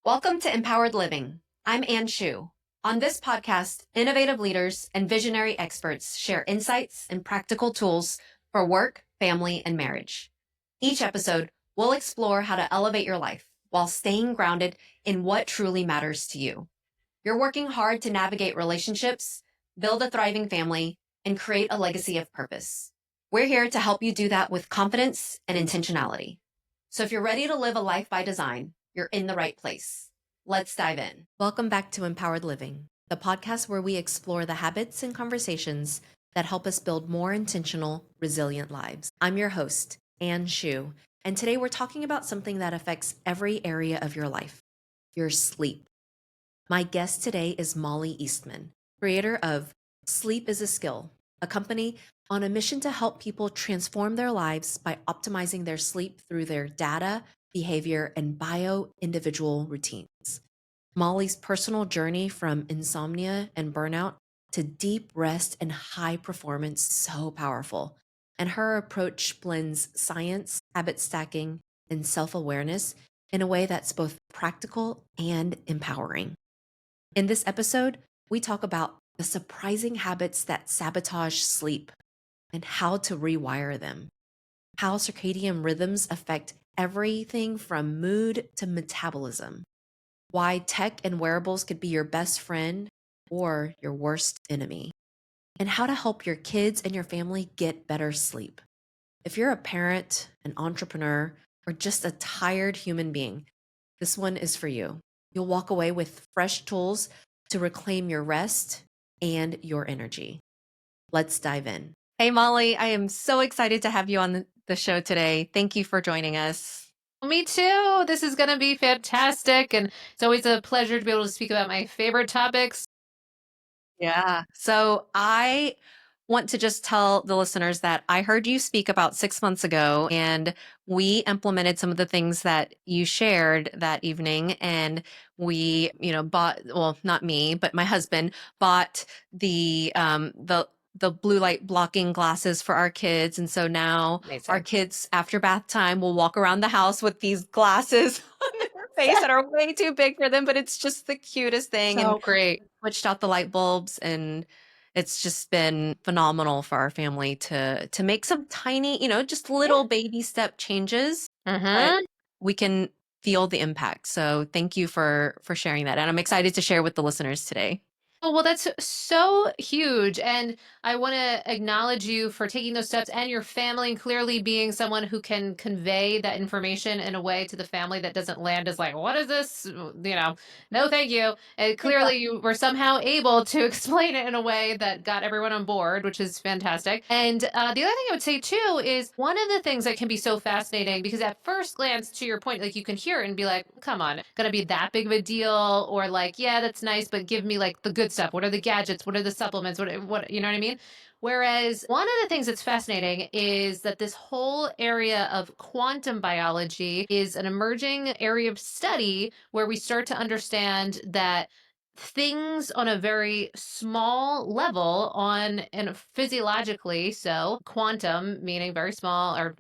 Welcome to Mpowered Living. I'm Ann Sheu. On this podcast, innovative leaders and visionary experts share insights and practical tools for work, family, and marriage. Each episode, we'll explore how to elevate your life while staying grounded in what truly matters to you. You're working hard to navigate relationships, build a thriving family, and create a legacy of purpose. We're here to help you do that with confidence and intentionality. So if you're ready to live a life by design, you're in the right place. Let's dive in. Welcome back to Empowered Living, the podcast where we explore the habits and conversations that help us build more intentional, resilient lives. I'm your host, Ann Sheu, and today we're talking about something that affects every area of your life, your sleep. My guest today is Mollie Eastman, creator of Sleep is a Skill, a company on a mission to help people transform their lives by optimizing their sleep through their data, behavior, and bio-individual routines. Mollie's personal journey from insomnia and burnout to deep rest and high performance so powerful. And her approach blends science, habit stacking, and self-awareness in a way that's both practical and empowering. In this episode, we talk about the surprising habits that sabotage sleep and how to rewire them, how circadian rhythms affect everything from mood to metabolism, why tech and wearables could be your best friend or your worst enemy, and how to help your kids and your family get better sleep. If you're a parent, an entrepreneur, or just a tired human being, this one is for you. You'll walk away with fresh tools to reclaim your rest and your energy. Let's dive in. Hey, Mollie, I am so excited to have you on the show today. Thank you for joining us. Me too. This is going to be fantastic. And it's always a pleasure to be able to speak about my favorite topics. Yeah. So I want to just tell the listeners that I heard you speak about 6 months ago, and we implemented some of the things that you shared that evening. And we, bought, well, not me, but my husband bought the blue light blocking glasses for our kids. And so now our kids, after bath time, will walk around the house with these glasses on their face that are way too big for them, but it's just the cutest thing. So And great. switched out the light bulbs, and it's just been phenomenal for our family to make some tiny, just little baby step changes, but we can feel the impact. So thank you for sharing that. And I'm excited to share with the listeners today. Oh, well, that's so huge. And I want to acknowledge you for taking those steps and your family, and clearly being someone who can convey that information in a way to the family that doesn't land as like, what is this? No, thank you. And clearly you were somehow able to explain it in a way that got everyone on board, which is fantastic. And the other thing I would say too is one of the things that can be so fascinating, because at first glance, to your point, like you can hear it and be like, come on, gonna be that big of a deal? Or like, yeah, that's nice, but give me like the good stuff. What are the gadgets? What are the supplements? What, you know what I mean? Whereas one of the things that's fascinating is that this whole area of quantum biology is an emerging area of study where we start to understand that things on a very small level on and physiologically, so quantum meaning very small, or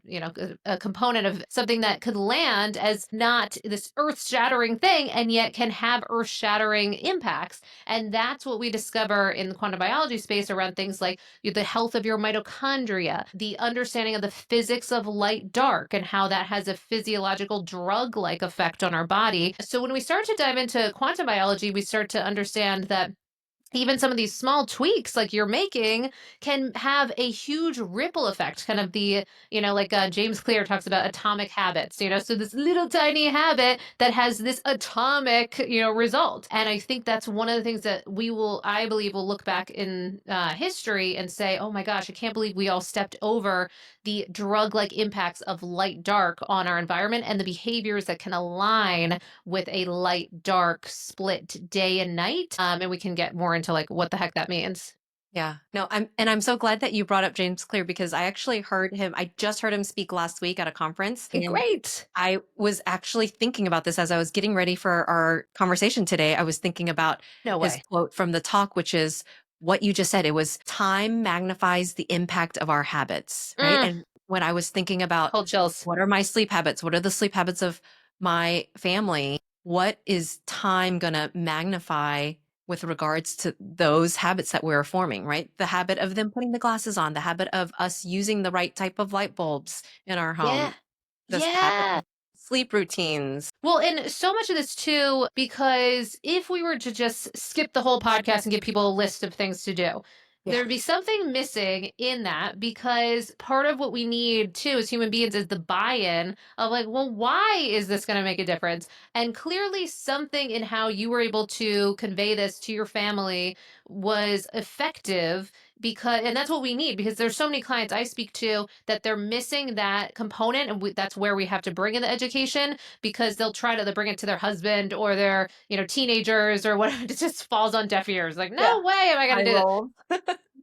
a component of something that could land as not this earth-shattering thing and yet can have earth-shattering impacts. And that's what we discover in the quantum biology space around things like the health of your mitochondria, the understanding of the physics of light dark and how that has a physiological drug-like effect on our body. So when we start to dive into quantum biology, we start to understand that even some of these small tweaks like you're making can have a huge ripple effect, kind of the, like James Clear talks about atomic habits, so this little tiny habit that has this atomic, result. And I think that's one of the things that I believe will look back in history and say, oh my gosh, I can't believe we all stepped over the drug-like impacts of light dark on our environment and the behaviors that can align with a light dark split day and night. And we can get more into like what the heck that means. Yeah, no, I'm so glad that you brought up James Clear, because I actually I just heard him speak last week at a conference. And Great. I was actually thinking about this as I was getting ready for our conversation today. I was thinking about his quote from the talk, which is what you just said. It was time magnifies the impact of our habits, right? And when I was thinking about Cold chills. what are my sleep habits, what are the sleep habits of my family, what is time going to magnify with regards to those habits that we're forming, right? The habit of them putting the glasses on, the habit of us using the right type of light bulbs in our home, Yeah. this habit Yeah. of sleep routines. Well, and so much of this too, because if we were to just skip the whole podcast and give people a list of things to do, Yeah. there'd be something missing in that because part of what we need too as human beings is the buy-in of like, well, why is this going to make a difference? And clearly something in how you were able to convey this to your family was effective because and that's what we need because there's so many clients I speak to that they're missing that component and that's where we have to bring in the education because they'll bring it to their husband or their, teenagers or whatever. It just falls on deaf ears. Like, Yeah. no way am I going Eye to do it. roll.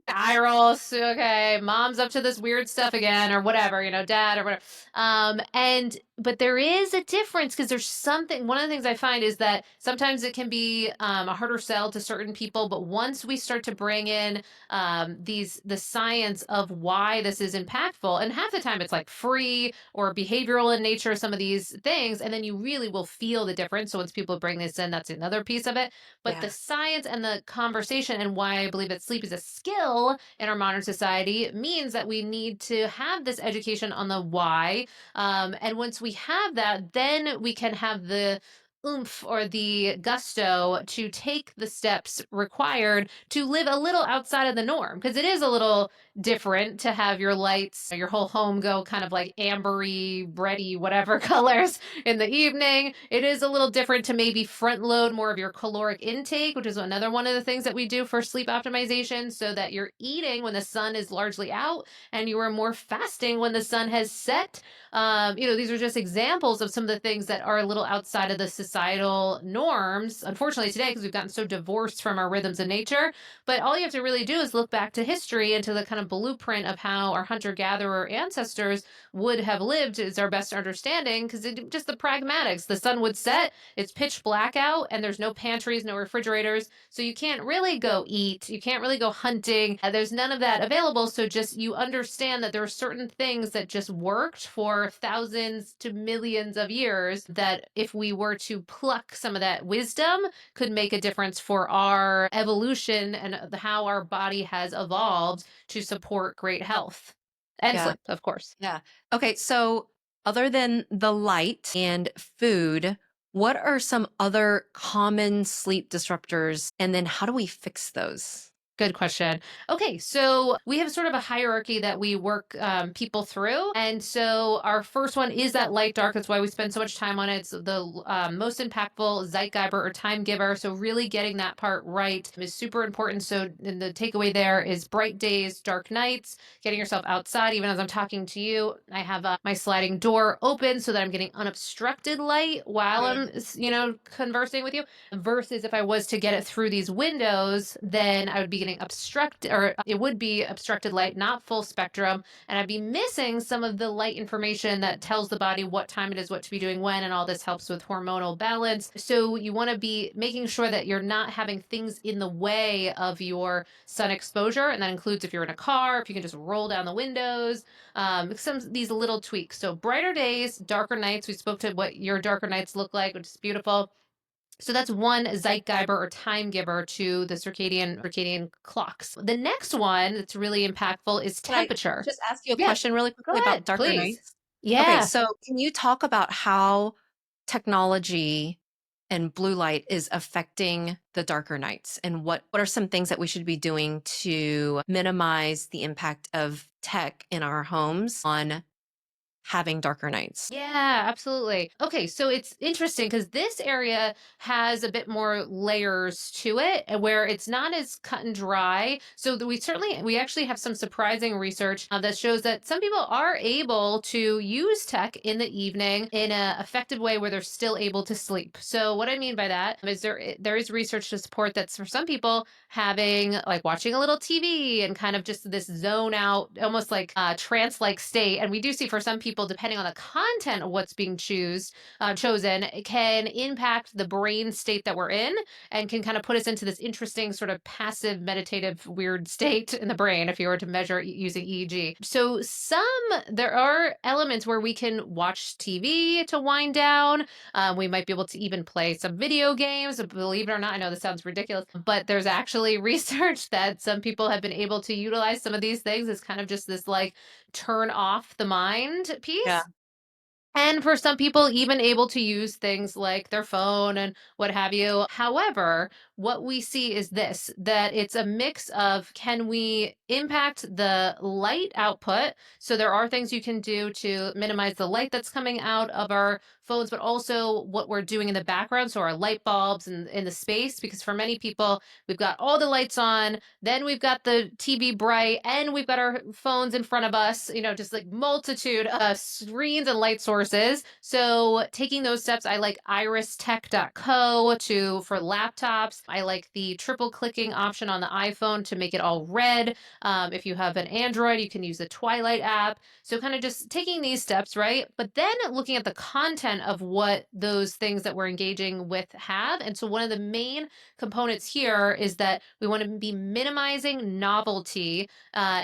Eye rolls. Okay, mom's up to this weird stuff again, or whatever, dad or whatever. But there is a difference because there's something. One of the things I find is that sometimes it can be a harder sell to certain people, but once we start to bring in the science of why this is impactful, and half the time it's like free or behavioral in nature, some of these things, and then you really will feel the difference. So once people bring this in, that's another piece of it. But Yeah. the science and the conversation and why I believe that sleep is a skill in our modern society means that we need to have this education on the why. And once we have that, then we can have the oomph or the gusto to take the steps required to live a little outside of the norm because it is a little different to have your lights, your whole home go kind of like ambery, bready, whatever colors in the evening. It is a little different to maybe front load more of your caloric intake, which is another one of the things that we do for sleep optimization so that you're eating when the sun is largely out and you are more fasting when the sun has set. These are just examples of some of the things that are a little outside of the societal norms, unfortunately, today, because we've gotten so divorced from our rhythms of nature. But all you have to really do is look back to history and to the kind of blueprint of how our hunter gatherer ancestors would have lived is our best understanding because just the pragmatics. The sun would set, it's pitch black out, and there's no pantries, no refrigerators. So you can't really go eat, you can't really go hunting. There's none of that available. So just you understand that there are certain things that just worked for thousands to millions of years that if we were to pluck some of that wisdom could make a difference for our evolution and how our body has evolved to support great health and Yeah. sleep, of course. Yeah. Okay. So, other than the light and food, what are some other common sleep disruptors? And then how do we fix those? Good question. Okay, so we have sort of a hierarchy that we work people through. And so our first one is that light dark. That's why we spend so much time on it. It's the most impactful Zeitgeber or time giver. So really getting that part right is super important. So and the takeaway there is bright days, dark nights, getting yourself outside. Even as I'm talking to you, I have my sliding door open so that I'm getting unobstructed light while I'm, conversing with you versus if I was to get it through these windows, then I would be getting obstructed, or it would be obstructed light, not full spectrum, and I'd be missing some of the light information that tells the body what time it is, what to be doing when, and all this helps with hormonal balance. So you want to be making sure that you're not having things in the way of your sun exposure, and that includes if you're in a car, if you can just roll down the windows, some of these little tweaks. So brighter days, darker nights. We spoke to what your darker nights look like, which is beautiful. So that's one Zeitgeber or time giver to the circadian clocks. The next one that's really impactful is Can I temperature. just ask you a Yeah, question really go quickly about ahead, darker please. nights? Okay, Yeah, so can you talk about how technology and blue light is affecting the darker nights and what are some things that we should be doing to minimize the impact of tech in our homes on having darker nights? yeah, absolutely. Okay, so it's interesting because this area has a bit more layers to it where it's not as cut and dry. So we actually have some surprising research that shows that some people are able to use tech in the evening in an effective way where they're still able to sleep. So what I mean by that is there is research to support that for some people having like watching a little TV and kind of just this zone out, almost like trance like state. And we do see for some people people, depending on the content of what's being chosen, it can impact the brain state that we're in and can kind of put us into this interesting sort of passive meditative weird state in the brain if you were to measure using EEG. So there are elements where we can watch TV to wind down. We might be able to even play some video games. Believe it or not, I know this sounds ridiculous, but there's actually research that some people have been able to utilize some of these things as kind of just this like turn off the mind Yeah. piece. And for some people, even able to use things like their phone and what have you. However, what we see is this, that it's a mix of, can we impact the light output? So there are things you can do to minimize the light that's coming out of our phones, but also what we're doing in the background. So our light bulbs and in the space, because for many people, we've got all the lights on, then we've got the TV bright, and we've got our phones in front of us, just like multitude of screens and light sources. So taking those steps, I like iristech.co for laptops. I like the triple clicking option on the iPhone to make it all red. If you have an Android, you can use the Twilight app. So kind of just taking these steps, right? But then looking at the content of what those things that we're engaging with have. And so one of the main components here is that we want to be minimizing novelty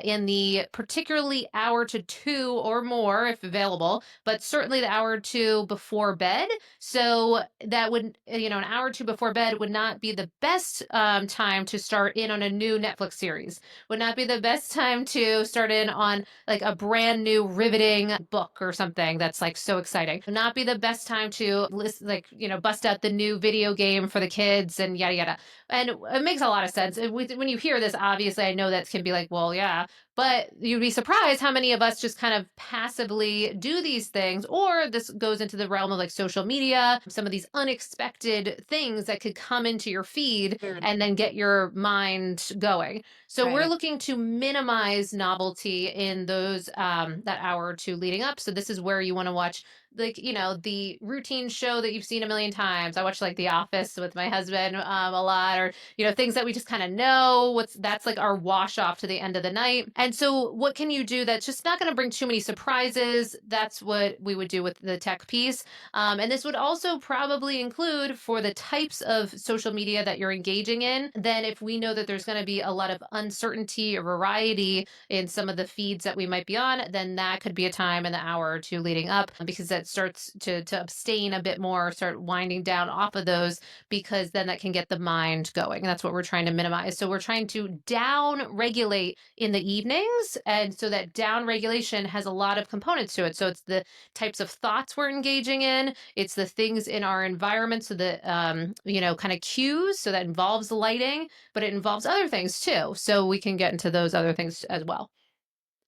in the particularly hour to two or more, if available, but certainly the hour or two before bed. So that would, an hour or two before bed would not be the best time to start in on a new Netflix series, would not be the best time to start in on like a brand new riveting book or something that's like so exciting. Would not be the best time to listen, bust out the new video game for the kids and yada yada. And it makes a lot of sense. When you hear this, obviously, I know that can be like, well, yeah, but you'd be surprised how many of us just kind of passively do these things, or this goes into the realm of like social media, some of these unexpected things that could come into your feed and then get your mind going. So we're looking to minimize novelty in those that hour or two leading up. So this is where you want to watch the routine show that you've seen a million times. I watch like The Office with my husband a lot, or things that we just kind of know. That's like our wash off to the end of the night. And so what can you do that's just not going to bring too many surprises? That's what we would do with the tech piece. And this would also probably include, for the types of social media that you're engaging in, then if we know that there's going to be a lot of uncertainty or variety in some of the feeds that we might be on, then that could be a time in the hour or two leading up, because that starts to abstain a bit more, start winding down off of those, because then that can get the mind going. And that's what we're trying to minimize. So we're trying to down regulate in the evenings. And so that down regulation has a lot of components to it. So it's the types of thoughts we're engaging in, it's the things in our environment. So the, kind of cues. So that involves lighting, but it involves other things too. So we can get into those other things as well.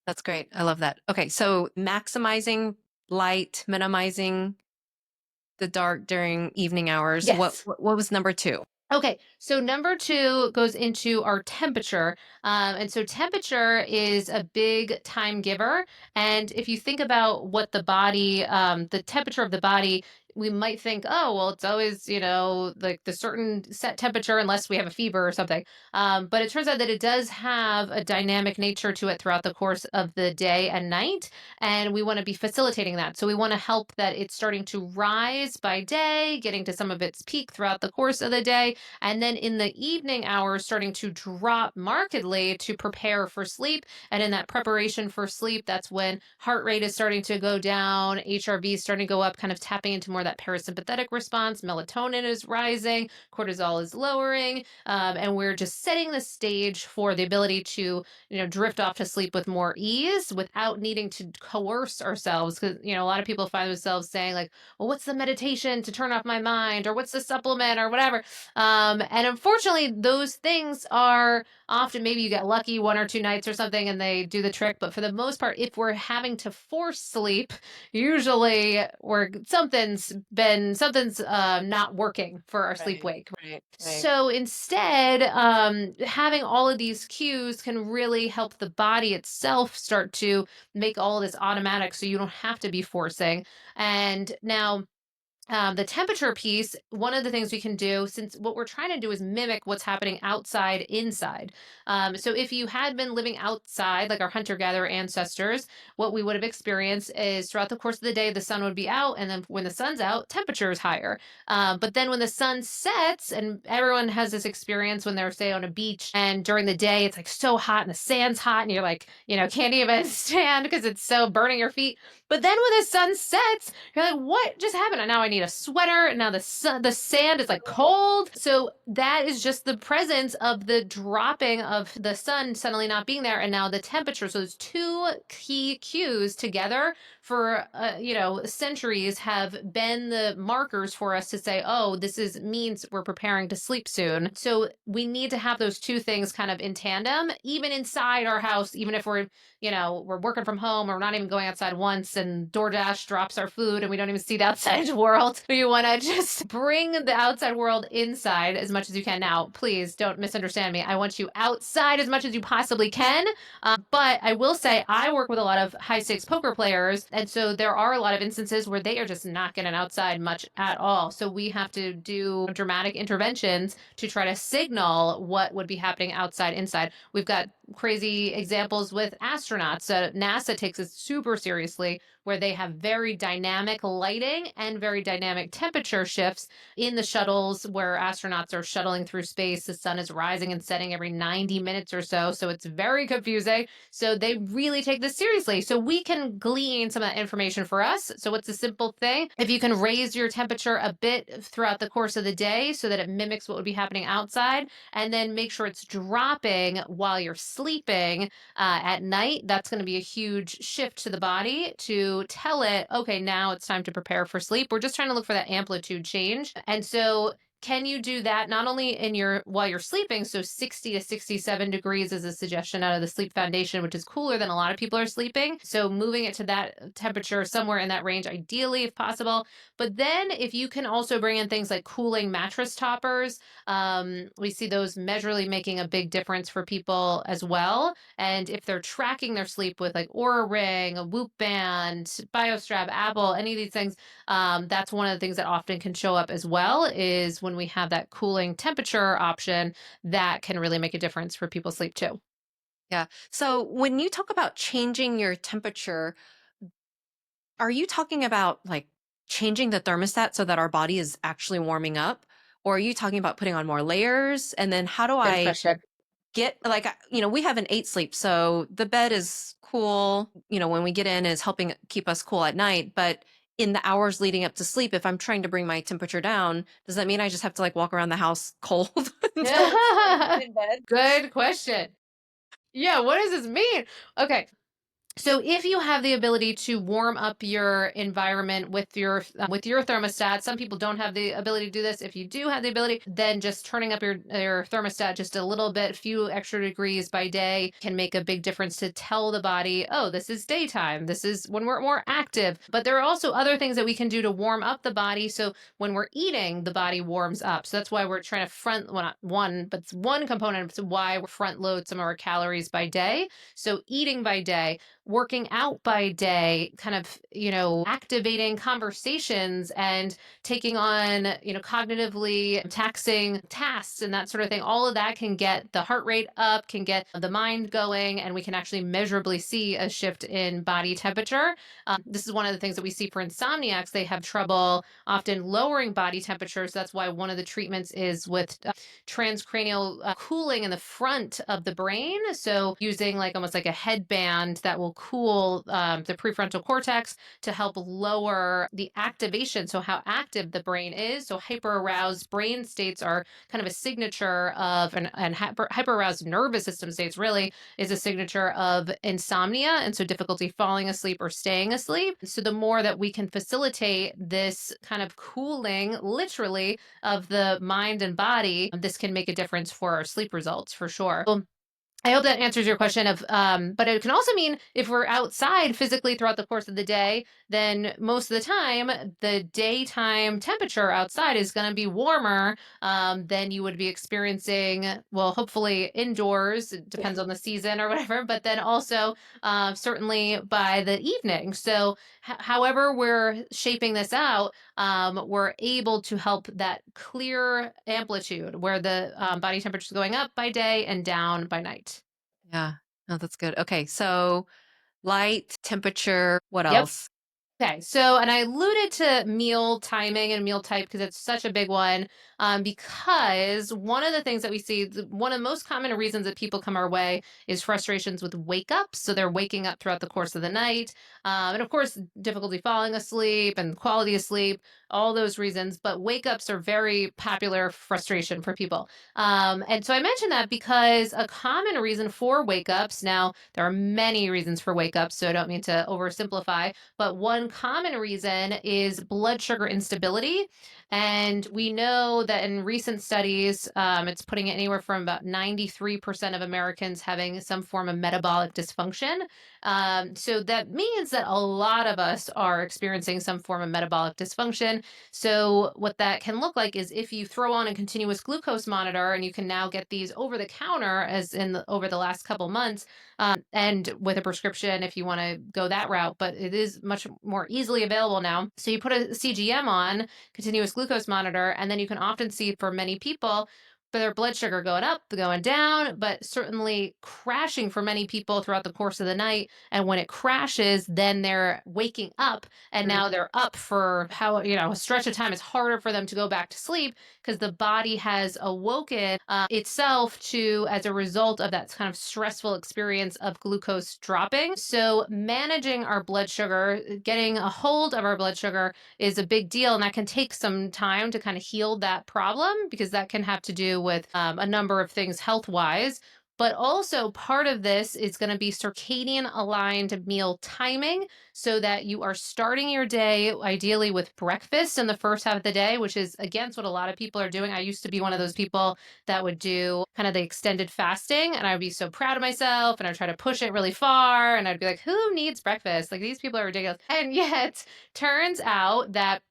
That's great. I love that. Okay. So maximizing light, minimizing the dark during evening hours. Yes. What was number 2? Okay, so number 2 goes into our temperature. And so temperature is a big time giver. And if you think about what the temperature of the body, we might think, oh, well, it's always, like the certain set temperature unless we have a fever or something. But it turns out that it does have a dynamic nature to it throughout the course of the day and night. And we want to be facilitating that. So we want to help that it's starting to rise by day, getting to some of its peak throughout the course of the day. And then in the evening hours, starting to drop markedly to prepare for sleep. And in that preparation for sleep, that's when heart rate is starting to go down, HRV is starting to go up, kind of tapping into more of that parasympathetic response. Melatonin is rising, cortisol is lowering, and we're just setting the stage for the ability to, drift off to sleep with more ease without needing to coerce ourselves. Because, a lot of people find themselves saying like, well, what's the meditation to turn off my mind? Or what's the supplement or whatever? And unfortunately, those things are often, maybe you get lucky 1 or 2 nights or something and they do the trick. But for the most part, if we're having to force sleep, usually something's not working for our sleep wake. Right. So instead, having all of these cues can really help the body itself start to make all of this automatic, so you don't have to be forcing. And now, The temperature piece, one of the things we can do, since what we're trying to do is mimic what's happening outside, inside. So if you had been living outside, like our hunter gatherer ancestors, what we would have experienced is throughout the course of the day, the sun would be out. And then when the sun's out, temperature is higher. But then when the sun sets, and everyone has this experience when they're, say, on a beach, and during the day, it's like so hot and the sand's hot, and you're like, can't even stand because it's so burning your feet. But then when the sun sets, you're like, what just happened? And now I need a sweater. And now the sand is like cold. So that is just the presence of the dropping of the sun suddenly not being there. And now the temperature. So those two key cues together for, centuries have been the markers for us to say, oh, means we're preparing to sleep soon. So we need to have those two things kind of in tandem, even inside our house, even if we're working from home or we're not even going outside once and DoorDash drops our food and we don't even see the outside world. You want to just bring the outside world inside as much as you can. Now, please don't misunderstand me. I want you outside as much as you possibly can. But I will say I work with a lot of high stakes poker players. And so there are a lot of instances where they are just not getting outside much at all. So we have to do dramatic interventions to try to signal what would be happening outside, inside. We've got crazy examples with astronauts. NASA takes it super seriously, where they have very dynamic lighting and very dynamic temperature shifts in the shuttles where astronauts are shuttling through space. The sun is rising and setting every 90 minutes or so. So it's very confusing. So they really take this seriously. So we can glean some of that information for us. So what's a simple thing? If you can raise your temperature a bit throughout the course of the day so that it mimics what would be happening outside, and then make sure it's dropping while you're sleeping at night, that's going to be a huge shift to the body to tell it, okay, now it's time to prepare for sleep. We're just trying to look for that amplitude change. And so can you do that not only while you're sleeping? So 60 to 67 degrees is a suggestion out of the Sleep Foundation, which is cooler than a lot of people are sleeping. So moving it to that temperature somewhere in that range, ideally, if possible. But then if you can also bring in things like cooling mattress toppers, we see those measurably making a big difference for people as well. And if they're tracking their sleep with like Oura Ring, a Whoop Band, BioStrap, Apple, any of these things, that's one of the things that often can show up as well, is when we have that cooling temperature option that can really make a difference for people's sleep too. Yeah. So when you talk about changing your temperature, are you talking about like changing the thermostat so that our body is actually warming up? Or are you talking about putting on more layers? And then how do Good I question. get, like, we have an 8 sleep, so the bed is cool, when we get in, is helping keep us cool at night. But in the hours leading up to sleep, if I'm trying to bring my temperature down, does that mean I just have to like walk around the house cold until I'm in bed? Good question. Yeah, what does this mean? Okay. So if you have the ability to warm up your environment with your thermostat, some people don't have the ability to do this. If you do have the ability, then just turning up your thermostat just a little bit, few extra degrees by day, can make a big difference to tell the body, oh, this is daytime. This is when we're more active. But there are also other things that we can do to warm up the body. So when we're eating, the body warms up. So that's why we're trying to not one, but it's one component of why we front load some of our calories by day. So eating by day, working out by day, kind of, activating conversations and taking on, cognitively taxing tasks and that sort of thing. All of that can get the heart rate up, can get the mind going, and we can actually measurably see a shift in body temperature. This is one of the things that we see for insomniacs. They have trouble often lowering body temperature. So that's why one of the treatments is with transcranial cooling in the front of the brain. So using like almost like a headband that will cool the prefrontal cortex to help lower the activation. So how active the brain is. So hyper-aroused brain states are kind of a signature of, and hyper-aroused nervous system states really is a signature of insomnia. And so difficulty falling asleep or staying asleep. So the more that we can facilitate this kind of cooling, literally, of the mind and body, this can make a difference for our sleep results for sure. I hope that answers your question of, but it can also mean if we're outside physically throughout the course of the day, then most of the time, the daytime temperature outside is going to be warmer than you would be experiencing, well, hopefully indoors. It depends on the season or whatever, but then also certainly by the evening. So, however, we're shaping this out, we're able to help that clear amplitude where the body temperature is going up by day and down by night. Yeah. Oh, that's good. Okay. So light, temperature, what Yep. else? Okay, so and I alluded to meal timing and meal type because it's such a big one. Because one of the things that we see, one of the most common reasons that people come our way is frustrations with wake ups. So they're waking up throughout the course of the night. And of course, difficulty falling asleep and quality of sleep, all those reasons. But wake ups are very popular frustration for people. And so I mentioned that because a common reason for wake ups, now there are many reasons for wake ups, so I don't mean to oversimplify, but one common reason is blood sugar instability. And we know that in recent studies, it's putting it anywhere from about 93% of Americans having some form of metabolic dysfunction. So that means that a lot of us are experiencing some form of metabolic dysfunction. So what that can look like is if you throw on a continuous glucose monitor, and you can now get these over the counter, as in over the last couple months, and with a prescription if you want to go that route, but it is much more easily available now. So you put a CGM on, continuous glucose monitor, and then you can often see for many people their blood sugar going up, going down, but certainly crashing for many people throughout the course of the night. And when it crashes, then they're waking up, and Mm. now they're up for how, a stretch of time. It's harder for them to go back to sleep because the body has awoken itself to, as a result of that kind of stressful experience of glucose dropping. So managing our blood sugar, getting a hold of our blood sugar is a big deal. And that can take some time to kind of heal that problem because that can have to do with a number of things health wise. But also, part of this is going to be circadian aligned meal timing so that you are starting your day ideally with breakfast in the first half of the day, which is against what a lot of people are doing. I used to be one of those people that would do kind of the extended fasting, and I would be so proud of myself and I'd try to push it really far, and I'd be like, who needs breakfast? Like, these people are ridiculous. And yet, turns out that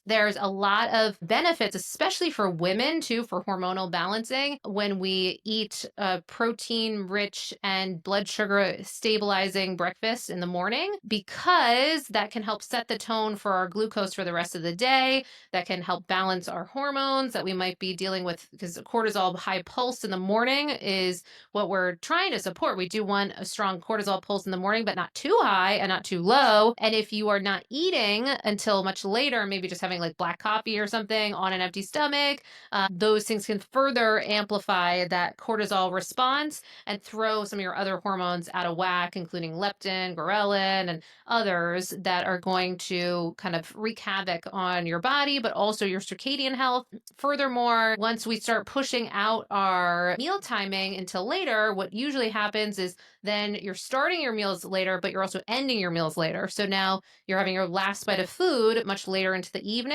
there's a lot of benefits, especially for women too, for hormonal balancing when we eat a protein rich and blood sugar stabilizing breakfast in the morning, because that can help set the tone for our glucose for the rest of the day. That can help balance our hormones that we might be dealing with, because cortisol high pulse in the morning is what we're trying to support. We do want a strong cortisol pulse in the morning, but not too high and not too low. And if you are not eating until much later, maybe just having like black coffee or something on an empty stomach, those things can further amplify that cortisol response and throw some of your other hormones out of whack, including leptin, ghrelin, and others that are going to kind of wreak havoc on your body, but also your circadian health. Furthermore, once we start pushing out our meal timing until later, what usually happens is then you're starting your meals later, but you're also ending your meals later. So now you're having your last bite of food much later into the evening.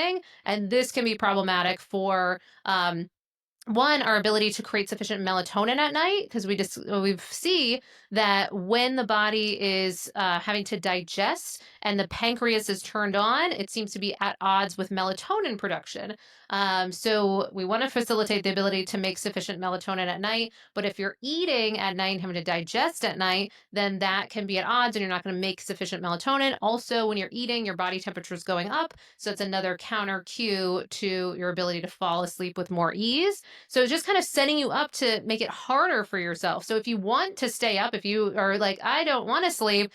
And this can be problematic for one, our ability to create sufficient melatonin at night, because we see that when the body is having to digest and the pancreas is turned on, it seems to be at odds with melatonin production. So we want to facilitate the ability to make sufficient melatonin at night. But if you're eating at night and having to digest at night, then that can be at odds and you're not going to make sufficient melatonin. Also, when you're eating, your body temperature is going up. So it's another counter cue to your ability to fall asleep with more ease. So it's just kind of setting you up to make it harder for yourself. So if you want to stay up, if you are like, I don't want to sleep,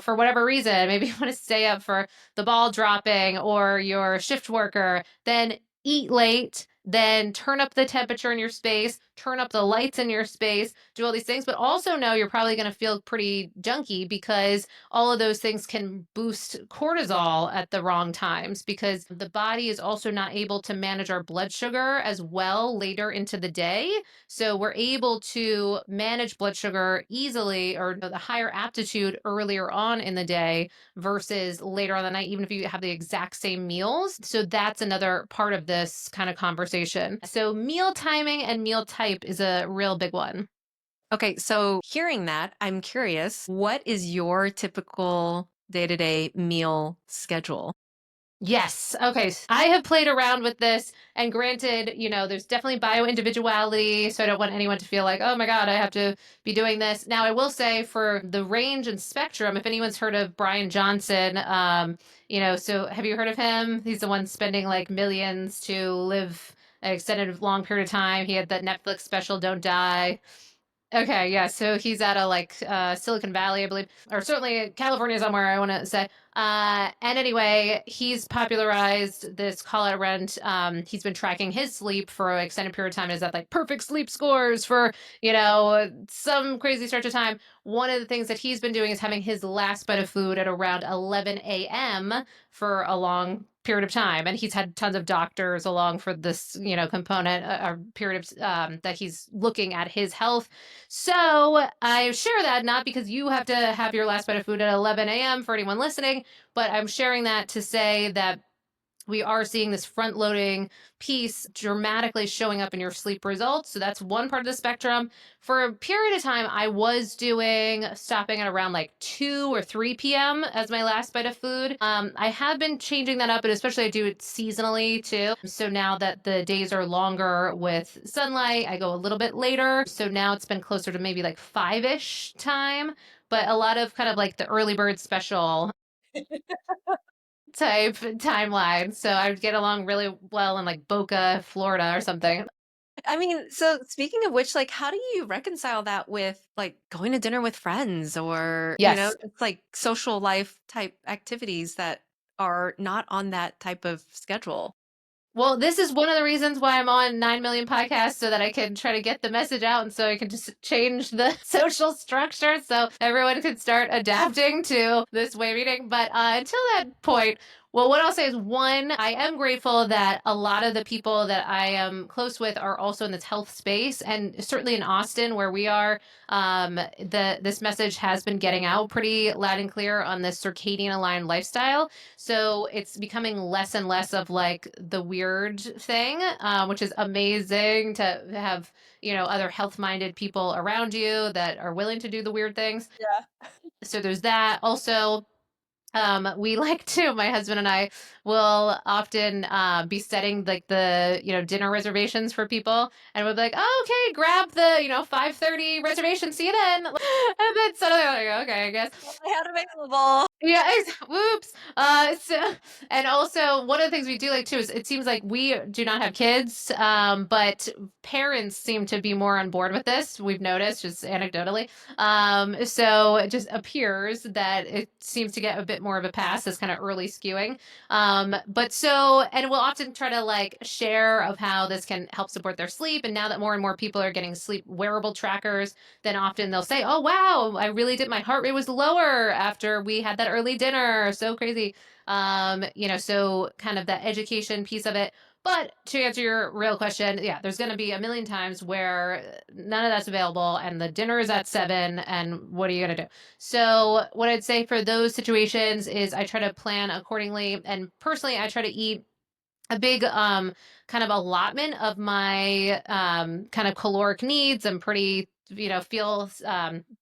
for whatever reason, maybe you want to stay up for the ball dropping or your shift worker, then eat late, then turn up the temperature in your space, turn up the lights in your space, do all these things, but also know you're probably going to feel pretty junky because all of those things can boost cortisol at the wrong times, because the body is also not able to manage our blood sugar as well later into the day. So we're able to manage blood sugar easily, or the higher aptitude earlier on in the day versus later on the night, even if you have the exact same meals. So that's another part of this kind of conversation. So meal timing and meal type is a real big one. Okay, so hearing that, I'm curious, what is your typical day-to-day meal schedule? Yes. Okay. I have played around with this, and granted, there's definitely bio individuality. So I don't want anyone to feel like, oh my God, I have to be doing this. Now, I will say for the range and spectrum, if anyone's heard of Brian Johnson, so have you heard of him? He's the one spending like millions to live an extended long period of time. He had that Netflix special, Don't Die. Okay, yeah. So he's out of like Silicon Valley, I believe, or certainly California somewhere, I want to say. And anyway, he's popularized this call out rent. He's been tracking his sleep for an extended period of time. Is that like perfect sleep scores for, some crazy stretch of time. One of the things that he's been doing is having his last bite of food at around 11 a.m. for a long period of time. And he's had tons of doctors along for this, component or period of that he's looking at his health. So I share that not because you have to have your last bite of food at 11 a.m. for anyone listening, but I'm sharing that to say that we are seeing this front loading piece dramatically showing up in your sleep results. So that's one part of the spectrum. For a period of time, I was doing stopping at around like 2 or 3 p.m. as my last bite of food. I have been changing that up, and especially I do it seasonally too. So now that the days are longer with sunlight, I go a little bit later. So now it's been closer to maybe like 5-ish time, but a lot of kind of like the early bird special type timeline. So I would get along really well in like Boca, Florida or something. I mean, so speaking of which, like, how do you reconcile that with like going to dinner with friends or, Yes. it's like social life type activities that are not on that type of schedule? Well, this is one of the reasons why I'm on 9 million podcasts so that I can try to get the message out and so I can just change the social structure so everyone can start adapting to this way of eating. But until that point, well, what I'll say is one, I am grateful that a lot of the people that I am close with are also in this health space. And certainly in Austin, where we are, this message has been getting out pretty loud and clear on this circadian aligned lifestyle. So it's becoming less and less of like the weird thing, which is amazing to have, other health minded people around you that are willing to do the weird things. Yeah. So there's that. Also, we like to, my husband and I will often be setting like the, dinner reservations for people. And we'll be like, oh, okay, grab the, 5:30 reservation. See you then. And then suddenly, like, okay, I guess. I had available. Yeah, whoops. And also one of the things we do like too is it seems like we do not have kids, but parents seem to be more on board with this. We've noticed just anecdotally. So it just appears that it seems to get a bit more of a pass, this kind of early skewing. And we'll often try to like share of how this can help support their sleep. And now that more and more people are getting sleep wearable trackers, then often they'll say, oh, wow, I really did. My heart rate was lower after we had that early dinner. So crazy. So kind of that education piece of it. But to answer your real question, yeah, there's going to be a million times where none of that's available and the dinner is at 7. And what are you going to do? So, what I'd say for those situations is I try to plan accordingly. And personally, I try to eat a big kind of allotment of my kind of caloric needs. I'm pretty feel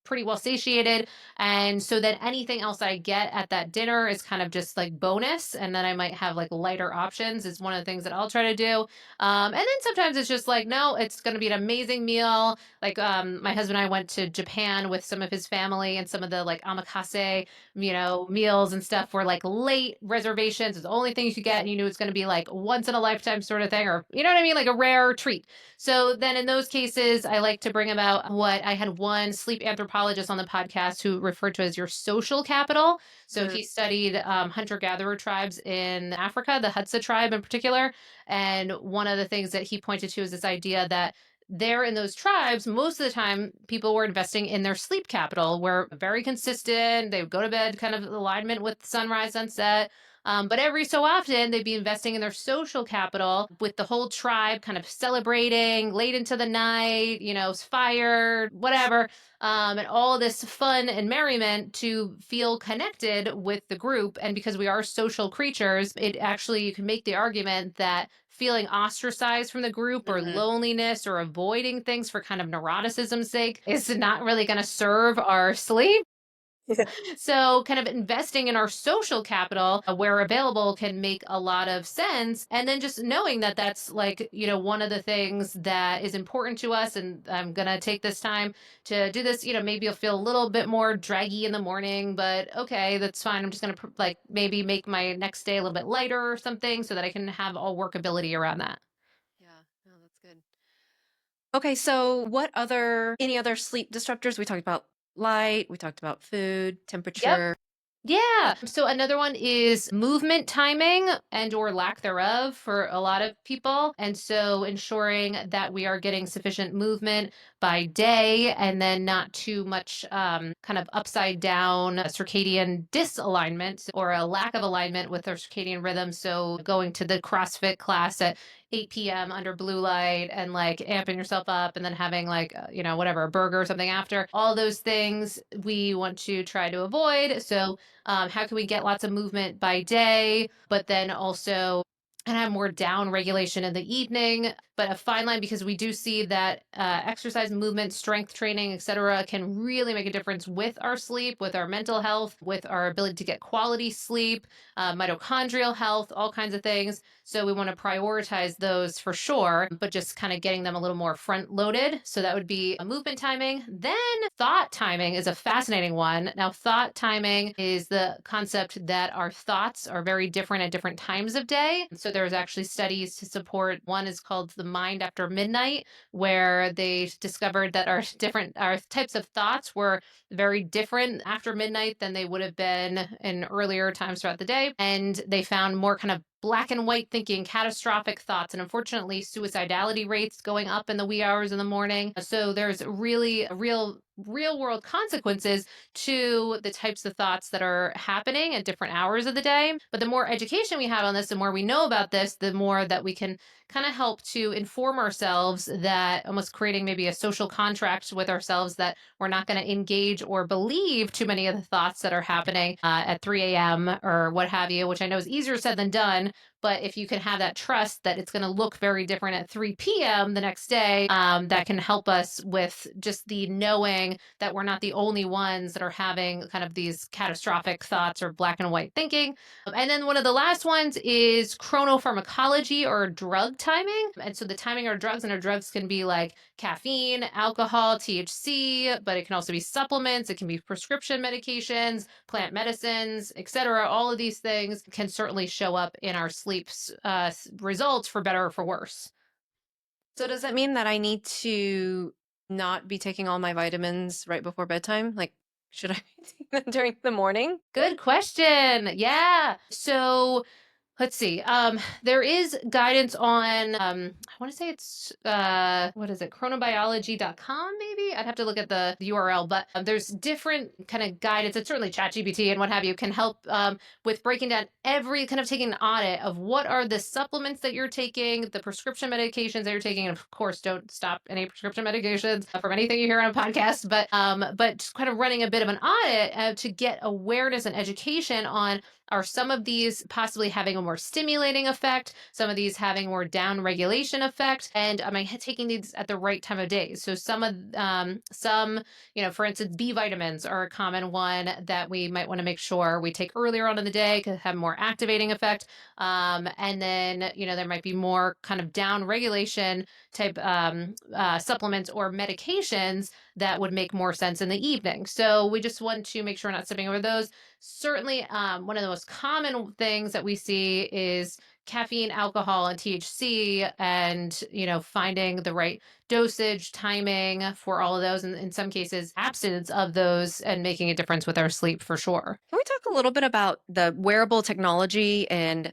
pretty well satiated, and so then anything else that I get at that dinner is kind of just like bonus, and then I might have like lighter options is one of the things that I'll try to do. And then sometimes it's just like, no, it's going to be an amazing meal. Like my husband and I went to Japan with some of his family, and some of the like omakase meals and stuff were like late reservations. It's the only thing you could get, and you knew it's going to be like once in a lifetime sort of thing, or you know what I mean, like a rare treat. So then in those cases, I like to bring about what I had one sleep anthropologist on the podcast who referred to as your social capital. So he studied hunter-gatherer tribes in Africa, the Hadza tribe in particular. And one of the things that he pointed to is this idea that there in those tribes, most of the time, people were investing in their sleep capital, were very consistent. They would go to bed kind of alignment with sunrise, sunset. But every so often, they'd be investing in their social capital with the whole tribe kind of celebrating late into the night, fire, whatever, and all this fun and merriment to feel connected with the group. And because we are social creatures, it actually, you can make the argument that feeling ostracized from the group or loneliness or avoiding things for kind of neuroticism's sake is not really going to serve our sleep. So, kind of investing in our social capital where available can make a lot of sense. And then just knowing that that's like, one of the things that is important to us. And I'm going to take this time to do this. Maybe you'll feel a little bit more draggy in the morning, but okay, that's fine. I'm just going to like maybe make my next day a little bit lighter or something so that I can have all workability around that. Yeah, no, that's good. Okay, so any other sleep disruptors? We talked about light, we talked about food, Yep. temperature. Yeah. So another one is movement timing and or lack thereof for a lot of people. And so ensuring that we are getting sufficient movement by day and then not too much kind of upside down circadian disalignment or a lack of alignment with our circadian rhythm. So going to the CrossFit class at 8 p.m. under blue light and like amping yourself up and then having like, whatever, a burger or something after. All those things we want to try to avoid. So how can we get lots of movement by day, but then also and have more down regulation in the evening, but a fine line because we do see that exercise, movement, strength training, etc., can really make a difference with our sleep, with our mental health, with our ability to get quality sleep, mitochondrial health, all kinds of things. So we want to prioritize those for sure, but just kind of getting them a little more front loaded. So that would be a movement timing. Then thought timing is a fascinating one. Now, thought timing is the concept that our thoughts are very different at different times of day. So there's actually studies to support. One is called the mind after midnight, where they discovered that our types of thoughts were very different after midnight than they would have been in earlier times throughout the day. And they found more kind of black and white thinking, catastrophic thoughts, and unfortunately suicidality rates going up in the wee hours in the morning. So there's really real world consequences to the types of thoughts that are happening at different hours of the day. But the more education we have on this, the more we know about this, the more that we can kind of help to inform ourselves, that almost creating maybe a social contract with ourselves that we're not going to engage or believe too many of the thoughts that are happening at 3 a.m. or what have you, which I know is easier said than done. But if you can have that trust that it's going to look very different at 3 p.m. the next day, that can help us with just the knowing that we're not the only ones that are having kind of these catastrophic thoughts or black and white thinking. And then one of the last ones is chronopharmacology or drug timing. And so the timing of drugs, and our drugs can be like caffeine, alcohol, THC, but it can also be supplements. It can be prescription medications, plant medicines, etc. All of these things can certainly show up in our sleep results for better or for worse. So does that mean that I need to not be taking all my vitamins right before bedtime? Like, should I take them during the morning? Good question. Yeah. So let's see. There is guidance on, I want to say it's, what is it? Chronobiology.com, maybe? I'd have to look at the URL, but there's different kind of guidance. It's certainly ChatGPT and what have you can help with breaking down taking an audit of what are the supplements that you're taking, the prescription medications that you're taking. And of course, don't stop any prescription medications from anything you hear on a podcast, but just kind of running a bit of an audit to get awareness and education on, are some of these possibly having a more stimulating effect, some of these having more down regulation effect, and am I taking these at the right time of day? So some, for instance, B vitamins are a common one that we might want to make sure we take earlier on in the day because have more activating effect. And then, there might be more kind of down regulation type supplements or medications that would make more sense in the evening. So we just want to make sure we're not stepping over those. Certainly, one of the most common things that we see is caffeine, alcohol, and THC, and finding the right dosage, timing for all of those, and in some cases, abstinence of those, and making a difference with our sleep for sure. Can we talk a little bit about the wearable technology? And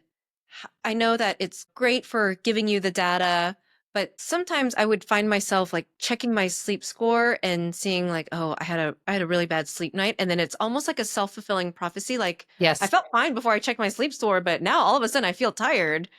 I know that it's great for giving you the data, but sometimes I would find myself like checking my sleep score and seeing like, oh, I had a really bad sleep night. And then it's almost like a self-fulfilling prophecy. Like, Yes. I felt fine before I checked my sleep score, but now all of a sudden I feel tired.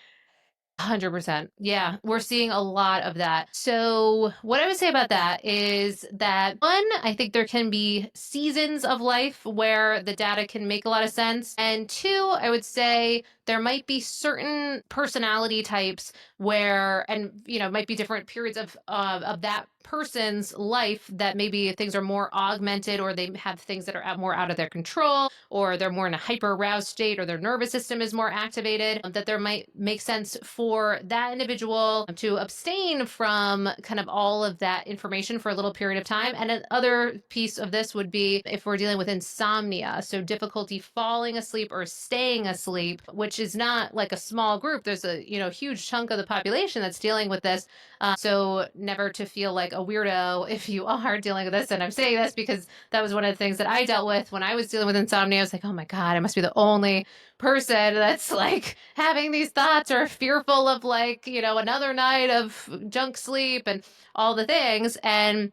100%. Yeah, we're seeing a lot of that. So, what I would say about that is that one, I think there can be seasons of life where the data can make a lot of sense. And two, I would say there might be certain personality types where, and might be different periods of that person's life that maybe things are more augmented, or they have things that are more out of their control, or they're more in a hyper aroused state, or their nervous system is more activated, that there might make sense for that individual to abstain from kind of all of that information for a little period of time. And another piece of this would be if we're dealing with insomnia, so difficulty falling asleep or staying asleep, which is not like a small group. There's a huge chunk of the population that's dealing with this. So never to feel like a weirdo if you are dealing with this. And I'm saying this because that was one of the things that I dealt with when I was dealing with insomnia. I was like, oh my God, I must be the only person that's like having these thoughts or fearful of like, another night of junk sleep and all the things. And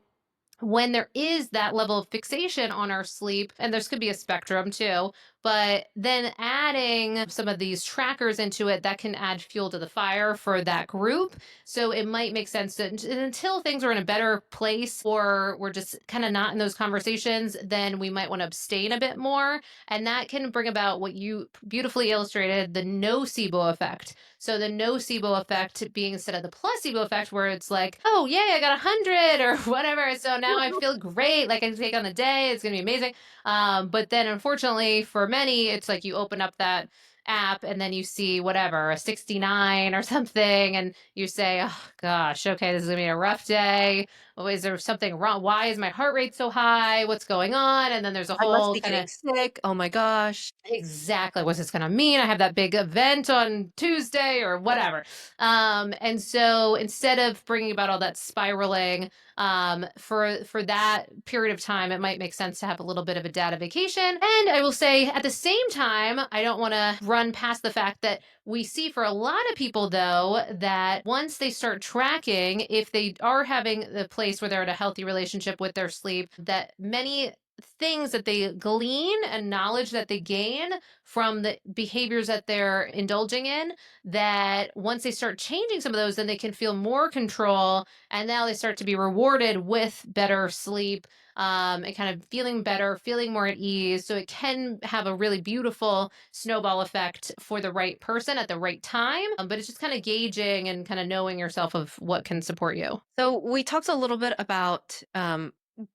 when there is that level of fixation on our sleep, and this could be a spectrum too, but then adding some of these trackers into it, that can add fuel to the fire for that group. So it might make sense to, until things are in a better place, or we're just kind of not in those conversations, then we might want to abstain a bit more. And that can bring about what you beautifully illustrated, the nocebo effect. So the nocebo effect being instead of the placebo effect, where it's like, oh, yay, I got 100 or whatever. So now I feel great. Like I can take on the day. It's going to be amazing. But then unfortunately for many, it's like you open up that app and then you see whatever, a 69 or something. And you say, oh gosh, okay, this is going to be a rough day. Oh, is there something wrong? Why is my heart rate so high? What's going on? And then there's a I must whole be kind getting of sick. Oh my gosh. exactly what's this going to mean. I have that big event on Tuesday or whatever. And so instead of bringing about all that spiraling, for that period of time, it might make sense to have a little bit of a data vacation. And I will say at the same time, I don't want to run past the fact that we see for a lot of people, though, that once they start tracking, if they are having the place where they're in a healthy relationship with their sleep, that many things that they glean and knowledge that they gain from the behaviors that they're indulging in, that once they start changing some of those, then they can feel more control. And now they start to be rewarded with better sleep, and kind of feeling better, feeling more at ease. So it can have a really beautiful snowball effect for the right person at the right time. But it's just kind of gauging and kind of knowing yourself of what can support you. So we talked a little bit about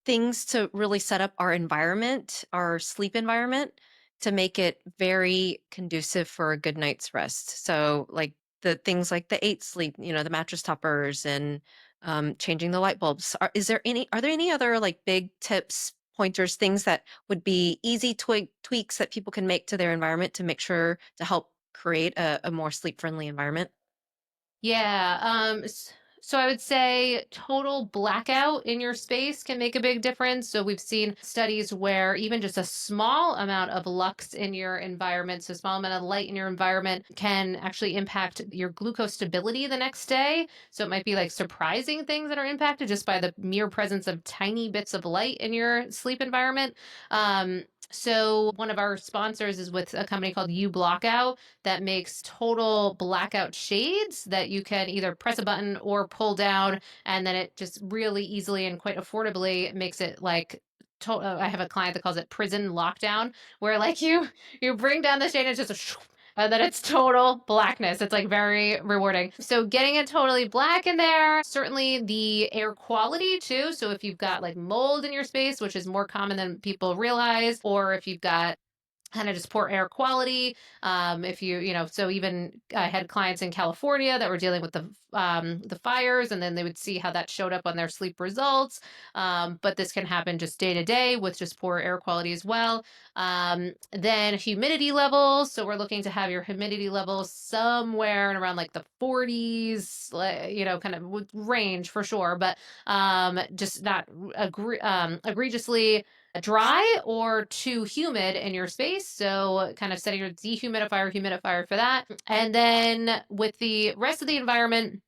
things to really set up our environment, our sleep environment, to make it very conducive for a good night's rest. So like the things like the eight sleep, the mattress toppers and changing the light bulbs. Are there any other like big tips, pointers, things that would be easy tweaks that people can make to their environment to make sure to help create a more sleep friendly environment? Yeah. So I would say total blackout in your space can make a big difference. So we've seen studies where even just a small amount of lux in your environment, so a small amount of light in your environment, can actually impact your glucose stability the next day. So it might be like surprising things that are impacted just by the mere presence of tiny bits of light in your sleep environment. So one of our sponsors is with a company called U Blockout that makes total blackout shades that you can either press a button or pull down, and then it just really easily and quite affordably makes it like I have a client that calls it prison lockdown, where like you bring down the shade and it's just and then it's total blackness. It's like very rewarding. So getting it totally black in there, certainly the air quality too. So if you've got like mold in your space, which is more common than people realize, or if you've got kind of just poor air quality. If so even I had clients in California that were dealing with the fires, and then they would see how that showed up on their sleep results. But this can happen just day to day with just poor air quality as well. Then humidity levels. So we're looking to have your humidity levels somewhere in around like the 40s, kind of range for sure, but just not egregiously dry or too humid in your space. So kind of setting your humidifier for that. And then with the rest of the environment,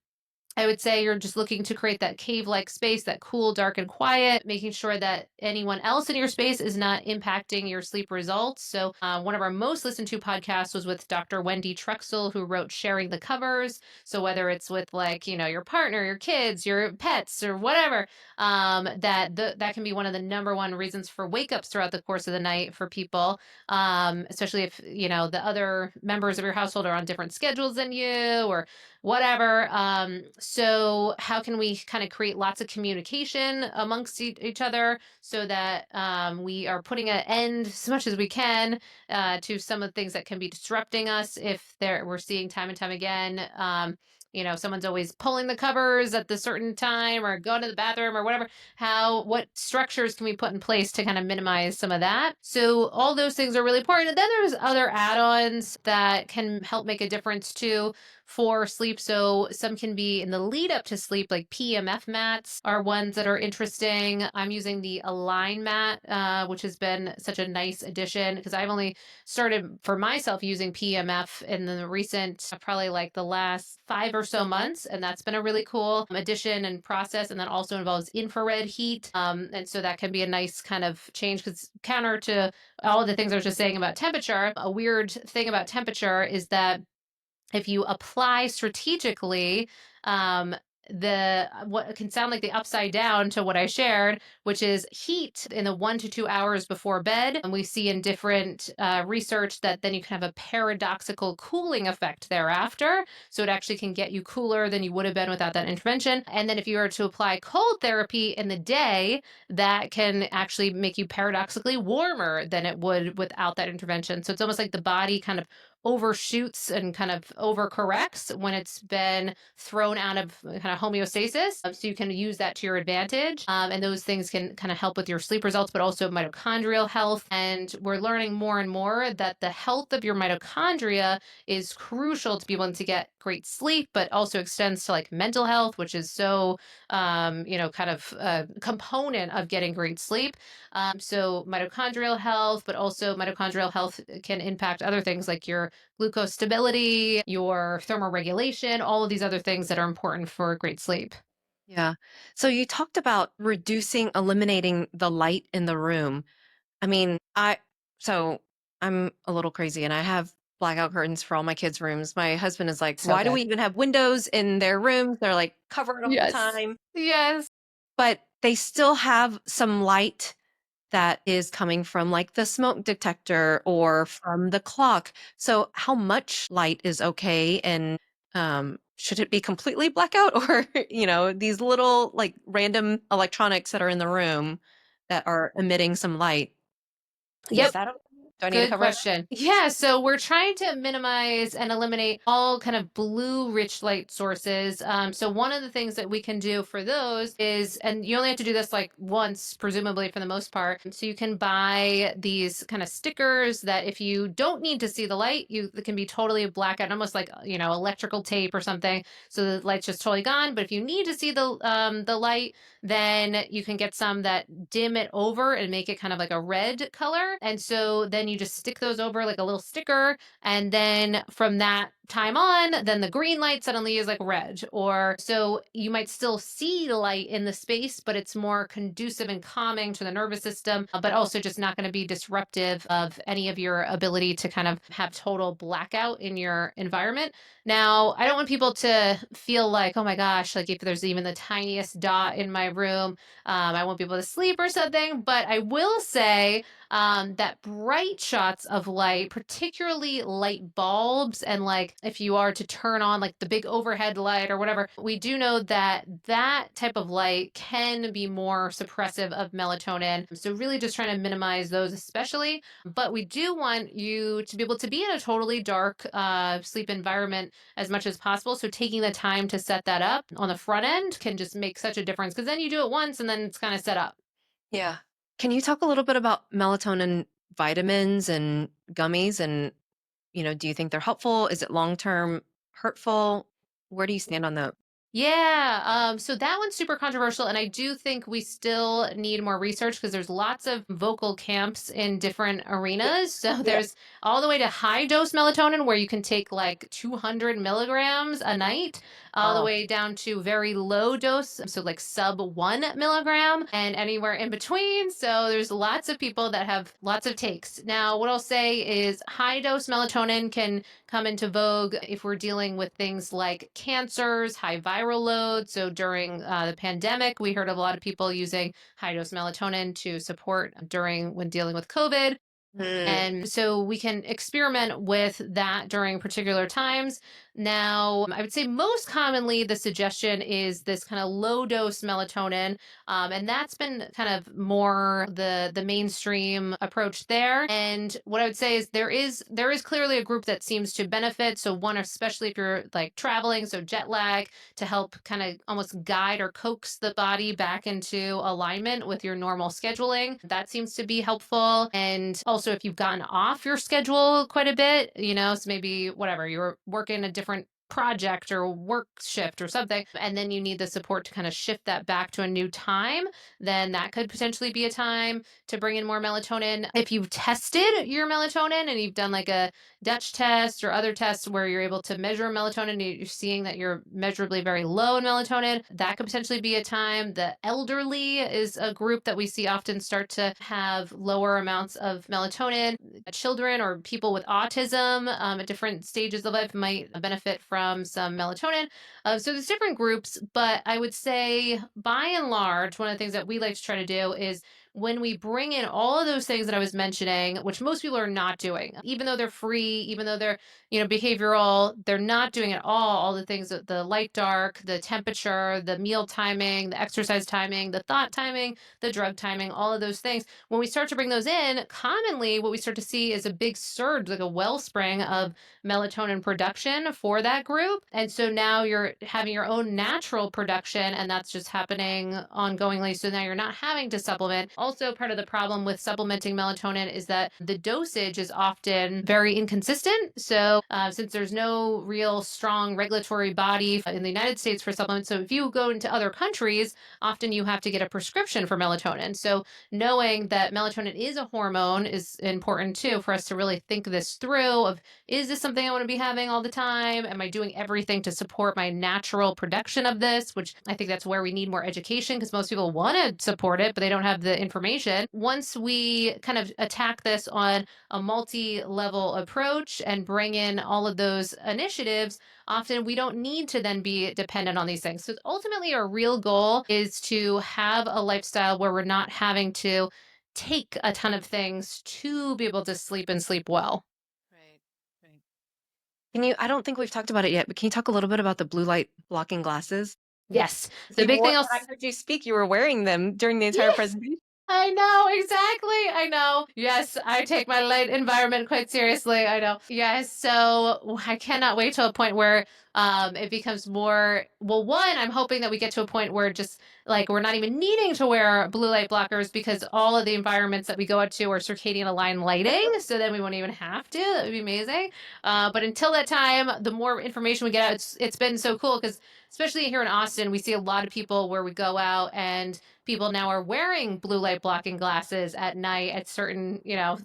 I would say you're just looking to create that cave-like space, that cool, dark, and quiet, making sure that anyone else in your space is not impacting your sleep results. So, one of our most listened to podcasts was with Dr. Wendy Truxell, who wrote Sharing the Covers. So, whether it's with like, your partner, your kids, your pets, or whatever, that can be one of the number one reasons for wake ups throughout the course of the night for people, especially if, the other members of your household are on different schedules than you or whatever. So how can we kind of create lots of communication amongst each other so that we are putting an end as much as we can to some of the things that can be disrupting us if we're seeing time and time again. Someone's always pulling the covers at the certain time or going to the bathroom or whatever. What structures can we put in place to kind of minimize some of that? So all those things are really important. And then there's other add-ons that can help make a difference too for sleep. So some can be in the lead up to sleep, like PMF mats are ones that are interesting. I'm using the Align mat, which has been such a nice addition because I've only started for myself using PMF in the recent, probably like the last 5 or so months. And that's been a really cool addition and process. And that also involves infrared heat. And so that can be a nice kind of change because counter to all of the things I was just saying about temperature, a weird thing about temperature is that if you apply strategically, what can sound like the upside down to what I shared, which is heat in the 1 to 2 hours before bed. And we see in different research that then you can have a paradoxical cooling effect thereafter. So it actually can get you cooler than you would have been without that intervention. And then if you were to apply cold therapy in the day, that can actually make you paradoxically warmer than it would without that intervention. So it's almost like the body kind of overshoots and kind of overcorrects when it's been thrown out of kind of homeostasis. So you can use that to your advantage. And those things can kind of help with your sleep results, but also mitochondrial health. And we're learning more and more that the health of your mitochondria is crucial to be able to get great sleep, but also extends to like mental health, which is so, kind of a component of getting great sleep. So mitochondrial health, but also mitochondrial health can impact other things like your glucose stability, your thermoregulation, all of these other things that are important for great sleep. Yeah. So you talked about eliminating the light in the room. I mean, so I'm a little crazy and I have blackout curtains for all my kids' rooms. My husband is like, So why do we good. even have windows in their rooms? They're like covered all the Yes. time, Yes. but they still have some light that is coming from like the smoke detector or from the clock. So how much light is okay? And should it be completely blackout or, these little like random electronics that are in the room that are emitting some light? Is Yep. that okay? Do I need to Good cover it? question. Yeah, so we're trying to minimize and eliminate all kind of blue rich light sources. So one of the things that we can do for those is, and you only have to do this like once, presumably for the most part. So you can buy these kind of stickers that if you don't need to see the light, it can be totally blackout, almost like electrical tape or something. So the light's just totally gone. But if you need to see the light, then you can get some that dim it over and make it kind of like a red color. And so then you just stick those over like a little sticker. And then from that time on, then the green light suddenly is like red. Or so you might still see the light in the space, but it's more conducive and calming to the nervous system, but also just not going to be disruptive of any of your ability to kind of have total blackout in your environment. Now, I don't want people to feel like, oh my gosh, like if there's even the tiniest dot in my room, I won't be able to sleep or something. But I will say that bright shots of light, particularly light bulbs, and like if you are to turn on like the big overhead light or whatever, we do know that that type of light can be more suppressive of melatonin. So, really just trying to minimize those, especially. But we do want you to be able to be in a totally dark sleep environment as much as possible. So, taking the time to set that up on the front end can just make such a difference because then you do it once and then it's kind of set up. Yeah. Can you talk a little bit about melatonin vitamins and gummies? And, do you think they're helpful? Is it long term hurtful? Where do you stand on that? Yeah, so that one's super controversial, and I do think we still need more research because there's lots of vocal camps in different Yeah. arenas. So Yeah. there's all the way to high dose melatonin, where you can take like 200 milligrams a night, all the Wow. way down to very low dose, so like sub 1 milligram, and anywhere in between. So there's lots of people that have lots of takes. Now, what I'll say is high dose melatonin can come into vogue if we're dealing with things like cancers, high viral load. So during the pandemic, we heard of a lot of people using high dose melatonin to support during when dealing with COVID. Mm. And so we can experiment with that during particular times. Now, I would say most commonly the suggestion is this kind of low dose melatonin, and that's been kind of more the mainstream approach there. And what I would say is there is clearly a group that seems to benefit. So one, especially if you're like traveling, so jet lag, to help kind of almost guide or coax the body back into alignment with your normal scheduling. That seems to be helpful. And also, if you've gotten off your schedule quite a bit, so maybe whatever, you're working a different project or work shift or something, and then you need the support to kind of shift that back to a new time, then that could potentially be a time to bring in more melatonin. If you've tested your melatonin and you've done like a Dutch test or other tests where you're able to measure melatonin, you're seeing that you're measurably very low in melatonin, that could potentially be a time. The elderly is a group that we see often start to have lower amounts of melatonin. Children or people with autism at different stages of life might benefit from some melatonin. So there's different groups, but I would say by and large, one of the things that we like to try to do is when we bring in all of those things that I was mentioning, which most people are not doing, even though they're free, even though they're, behavioral, they're not doing at all the things that the light dark, the temperature, the meal timing, the exercise timing, the thought timing, the drug timing, all of those things. When we start to bring those in, commonly what we start to see is a big surge, like a wellspring of melatonin production for that group. And so now you're having your own natural production, and that's just happening ongoingly. So now you're not having to supplement. Also, part of the problem with supplementing melatonin is that the dosage is often very inconsistent. So, since there's no real strong regulatory body in the United States for supplements, so if you go into other countries, often you have to get a prescription for melatonin. So, knowing that melatonin is a hormone is important too for us to really think this through of, is this something I want to be having all the time? Am I doing everything to support my natural production of this? Which I think that's where we need more education, because most people want to support it, but they don't have the information. Once we kind of attack this on a multi-level approach and bring in all of those initiatives, often we don't need to then be dependent on these things. So ultimately, our real goal is to have a lifestyle where we're not having to take a ton of things to be able to sleep and sleep well. Right. Right. I don't think we've talked about it yet, but can you talk a little bit about the blue light blocking glasses? Yes. The You big thing wore, else. when I heard you speak, you were wearing them during the entire Yeah. presentation. I know, exactly. I know. Yes, I take my light environment quite seriously. I know. Yes, so I cannot wait to a point where it becomes more, well, one, I'm hoping that we get to a point where just like we're not even needing to wear blue light blockers because all of the environments that we go out to are circadian aligned lighting, so then we won't even have to. That would be amazing. But until that time, the more information we get out, it's been so cool because especially here in Austin, we see a lot of people where we go out and people now are wearing blue light blocking glasses at night at certain,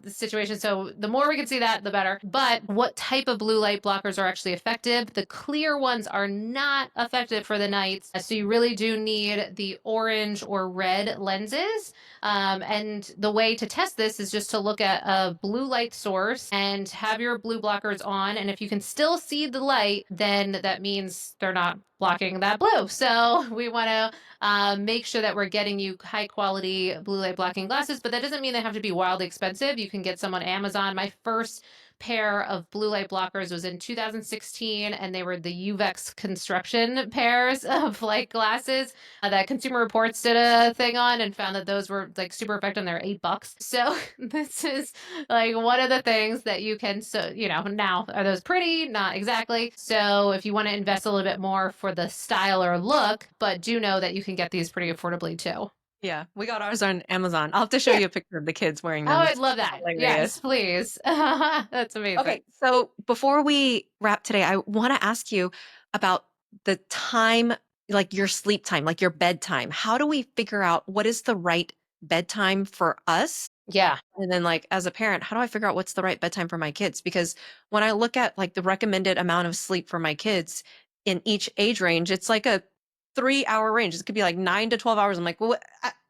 situations. So the more we can see that, the better. But what type of blue light blockers are actually effective? The clear ones are not effective for the nights. So you really do need the orange or red lenses. And the way to test this is just to look at a blue light source and have your blue blockers on. And if you can still see the light, then that means they're not blocking that blue. So we want to make sure that we're getting you high quality blue light blocking glasses, but that doesn't mean they have to be wildly expensive. You can get some on Amazon. My first pair of blue light blockers was in 2016, and they were the Uvex construction pairs of like glasses that Consumer Reports did a thing on and found that those were like super effective and they're $8. So this is like one of the things that you can, so, now are those pretty? Not exactly. So if you want to invest a little bit more for the style or look, but do know that you can get these pretty affordably too. Yeah, we got ours on Amazon. I'll have to show Yeah. you a picture of the kids wearing Oh, them. I'd It's love that. hilarious. Yes, please. That's amazing. Okay, so before we wrap today, I want to ask you about the time like your sleep time, like your bedtime. How do we figure out what is the right bedtime for us? Yeah. And then like as a parent, how do I figure out what's the right bedtime for my kids? Because when I look at like the recommended amount of sleep for my kids in each age range, it's like a 3 hour range. It could be like 9 to 12 hours. I'm like, well,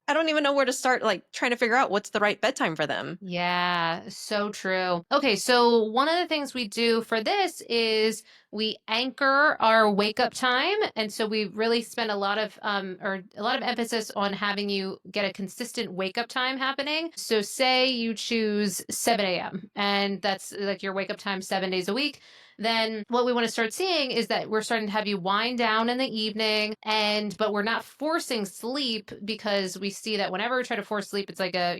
I don't even know where to start, like trying to figure out what's the right bedtime for them. Yeah, so true. Okay, so one of the things we do for this is we anchor our wake up time. And so we really spend a lot of or a lot of emphasis on having you get a consistent wake up time happening. So say you choose 7 a.m. and that's like your wake up time 7 days a week. Then what we want to start seeing is that we're starting to have you wind down in the evening, and but we're not forcing sleep, because we see that whenever we try to force sleep, it's like a,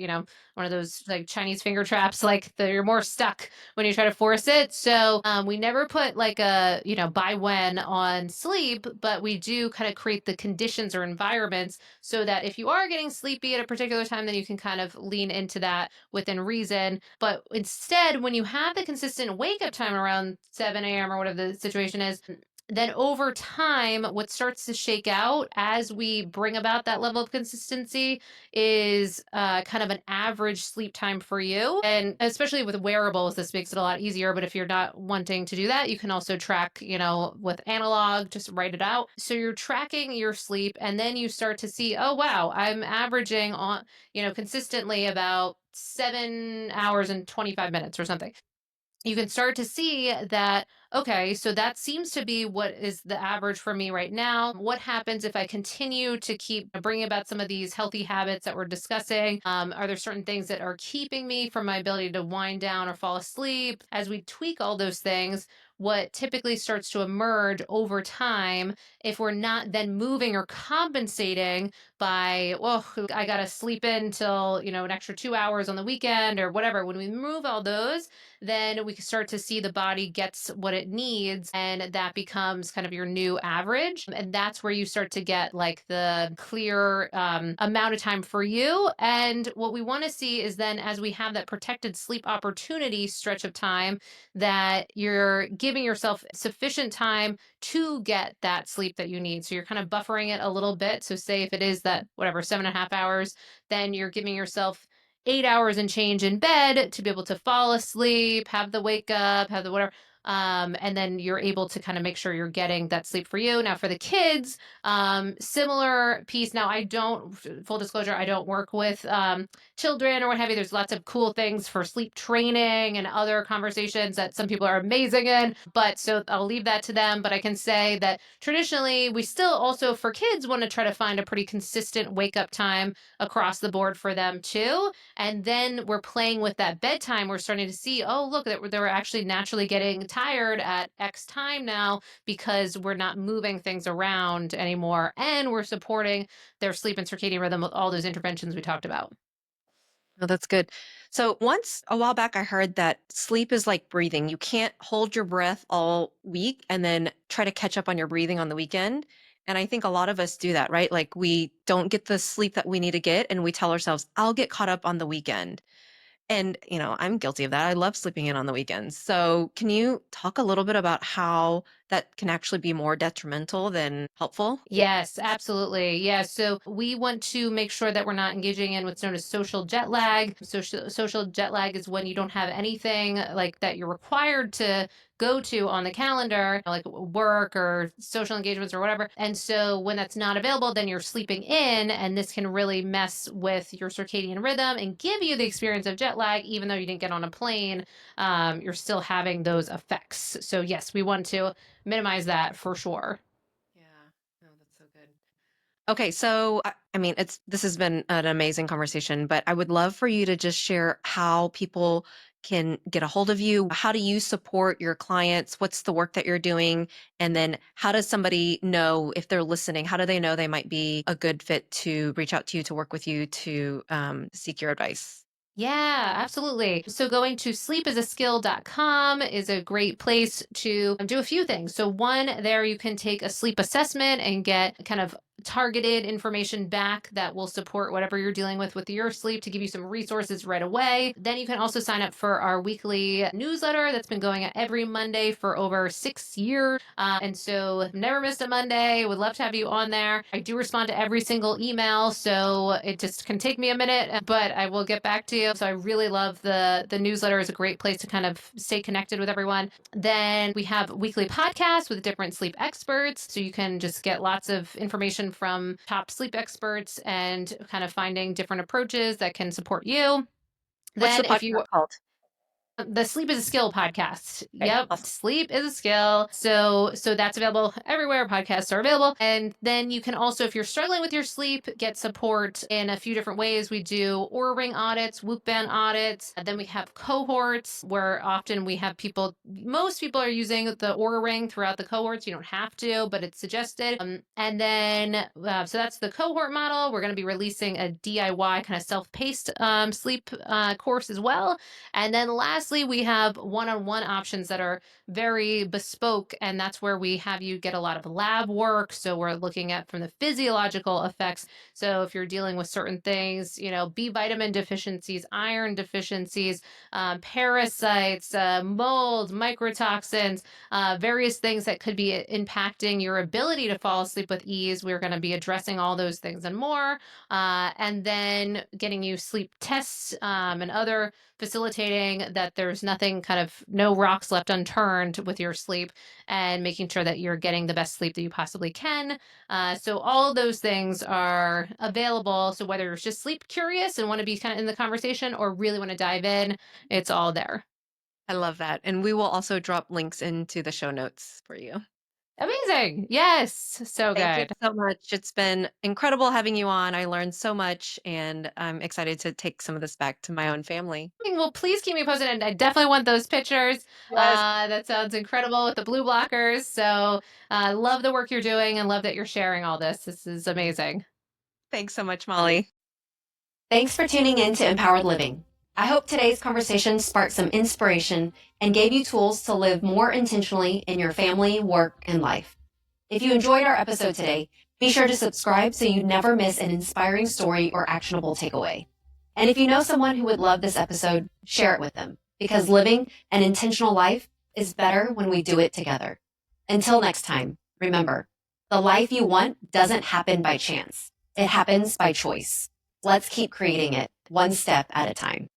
one of those like Chinese finger traps, like you're more stuck when you try to force it. So we never put like a, by when on sleep, but we do kind of create the conditions or environments so that if you are getting sleepy at a particular time, then you can kind of lean into that within reason. But instead, when you have the consistent wake up time around 7 a.m. or whatever the situation is, then over time, what starts to shake out as we bring about that level of consistency is kind of an average sleep time for you. And especially with wearables, this makes it a lot easier. But if you're not wanting to do that, you can also track, with analog, just write it out. So you're tracking your sleep, and then you start to see, oh, wow, I'm averaging on, consistently about 7 hours and 25 minutes or something. You can start to see that, okay, so that seems to be what is the average for me right now. What happens if I continue to keep bringing about some of these healthy habits that we're discussing? Are there certain things that are keeping me from my ability to wind down or fall asleep? As we tweak all those things, what typically starts to emerge over time, if we're not then moving or compensating by, well, I got to sleep in till, an extra 2 hours on the weekend or whatever, when we move all those, then we can start to see the body gets what it needs, and that becomes kind of your new average. And that's where you start to get like the clear amount of time for you. And what we want to see is then, as we have that protected sleep opportunity stretch of time, that you're giving yourself sufficient time to get that sleep that you need. So you're kind of buffering it a little bit. So say if it is that whatever 7.5 hours, then you're giving yourself 8 hours and change in bed to be able to fall asleep, have the wake up, have the whatever. And then you're able to kind of make sure you're getting that sleep for you. Now for the kids, similar piece. Now I don't, full disclosure, I don't work with children or what have you. There's lots of cool things for sleep training and other conversations that some people are amazing in. But so I'll leave that to them. But I can say that traditionally, we still also for kids want to try to find a pretty consistent wake up time across the board for them too. And then we're playing with that bedtime. We're starting to see, oh, look, that they're actually naturally getting tired at X time now because we're not moving things around anymore. And we're supporting their sleep and circadian rhythm with all those interventions we talked about. Oh, that's good. So once a while back, I heard that sleep is like breathing. You can't hold your breath all week and then try to catch up on your breathing on the weekend. And I think a lot of us do that, right? Like we don't get the sleep that we need to get, and we tell ourselves, I'll get caught up on the weekend. And, I'm guilty of that. I love sleeping in on the weekends. So can you talk a little bit about how that can actually be more detrimental than helpful? Yes, absolutely. Yeah. So we want to make sure that we're not engaging in what's known as social jet lag. Social jet lag is when you don't have anything like that you're required to go to on the calendar, like work or social engagements or whatever. And so when that's not available, then you're sleeping in, and this can really mess with your circadian rhythm and give you the experience of jet lag, even though you didn't get on a plane. You're still having those effects. So yes, we want to minimize that for sure. Yeah. No, that's so good. Okay, so I mean, this has been an amazing conversation, but I would love for you to just share how people can get a hold of you. How do you support your clients? What's the work that you're doing? And then how does somebody know if they're listening? How do they know they might be a good fit to reach out to you, to work with you, to seek your advice? Yeah, absolutely. So going to sleepisaskill.com is a great place to do a few things. So one, there you can take a sleep assessment and get kind of targeted information back that will support whatever you're dealing with your sleep, to give you some resources right away. Then you can also sign up for our weekly newsletter that's been going out every Monday for over 6 years. And so never missed a Monday. Would love to have you on there. I do respond to every single email, so it just can take me a minute, but I will get back to you. So I really love the newsletter. Is a great place to kind of stay connected with everyone. Then we have weekly podcasts with different sleep experts, so you can just get lots of information from top sleep experts and kind of finding different approaches that can support you. What's the Then if podcast you called? the Sleep is a Skill podcast. Okay, Yep. awesome. Sleep is a skill. So that's available everywhere podcasts are available. And then you can also, if you're struggling with your sleep, get support in a few different ways. We do Oura Ring audits, Whoop Band audits. And then we have cohorts where often we have most people are using the Oura Ring throughout the cohorts. You don't have to, but it's suggested. And then, so that's the cohort model. We're going to be releasing a DIY kind of self-paced sleep course as well. And then lastly, we have one-on-one options that are very bespoke, and that's where we have you get a lot of lab work. So we're looking at from the physiological effects. So if you're dealing with certain things, B vitamin deficiencies, iron deficiencies, parasites, mold, microtoxins, various things that could be impacting your ability to fall asleep with ease. We're going to be addressing all those things and more. And then getting you sleep tests and other facilitating that there's no rocks left unturned with your sleep, and making sure that you're getting the best sleep that you possibly can. So all of those things are available. So whether you're just sleep curious and want to be kind of in the conversation or really want to dive in, it's all there. I love that. And we will also drop links into the show notes for you. Amazing. Yes. So Thank you good. so much. It's been incredible having you on. I learned so much, and I'm excited to take some of this back to my own family. Well, please keep me posted, and I definitely want those pictures. Yes. That sounds incredible with the blue blockers. So love the work you're doing and love that you're sharing all this. This is amazing. Thanks so much, Molly. Thanks for tuning in to Empowered Living. I hope today's conversation sparked some inspiration and gave you tools to live more intentionally in your family, work, and life. If you enjoyed our episode today, be sure to subscribe so you never miss an inspiring story or actionable takeaway. And if you know someone who would love this episode, share it with them, because living an intentional life is better when we do it together. Until next time, remember, the life you want doesn't happen by chance. It happens by choice. Let's keep creating it one step at a time.